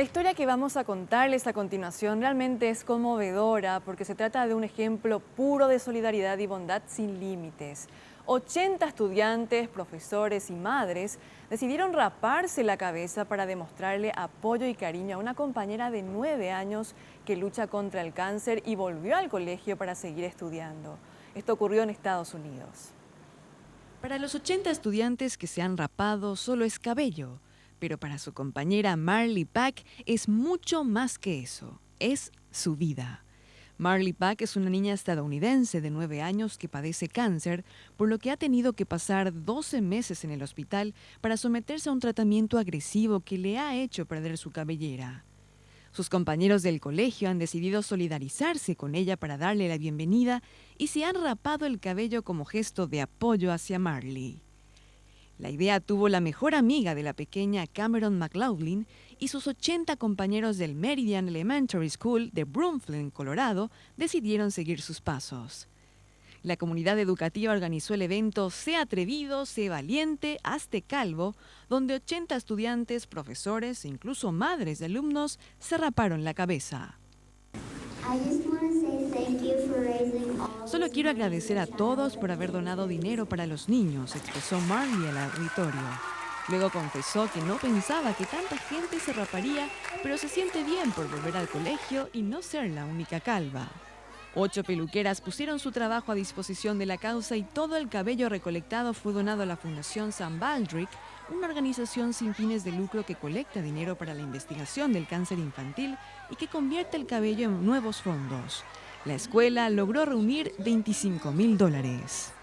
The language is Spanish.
La historia que vamos a contarles a continuación realmente es conmovedora porque se trata de un ejemplo puro de solidaridad y bondad sin límites. 80 estudiantes, profesores y madres decidieron raparse la cabeza para demostrarle apoyo y cariño a una compañera de 9 años que lucha contra el cáncer y volvió al colegio para seguir estudiando. Esto ocurrió en Estados Unidos. Para los 80 estudiantes que se han rapado solo es cabello, pero para su compañera Marley Pack es mucho más que eso, es su vida. Marley Pack es una niña estadounidense de 9 años que padece cáncer, por lo que ha tenido que pasar 12 meses en el hospital para someterse a un tratamiento agresivo que le ha hecho perder su cabellera. Sus compañeros del colegio han decidido solidarizarse con ella para darle la bienvenida y se han rapado el cabello como gesto de apoyo hacia Marley. La idea tuvo la mejor amiga de la pequeña, Cameron McLaughlin, y sus 80 compañeros del Meridian Elementary School de Broomfield, Colorado, decidieron seguir sus pasos. La comunidad educativa organizó el evento Sé Atrevido, Sé Valiente, Hazte Calvo, donde 80 estudiantes, profesores e incluso madres de alumnos se raparon la cabeza. Solo quiero agradecer a todos por haber donado dinero para los niños, expresó Marley al auditorio. Luego confesó que no pensaba que tanta gente se raparía, pero se siente bien por volver al colegio y no ser la única calva. 8 peluqueras pusieron su trabajo a disposición de la causa y todo el cabello recolectado fue donado a la Fundación St. Baldrick, una organización sin fines de lucro que colecta dinero para la investigación del cáncer infantil y que convierte el cabello en nuevos fondos. La escuela logró reunir $25,000.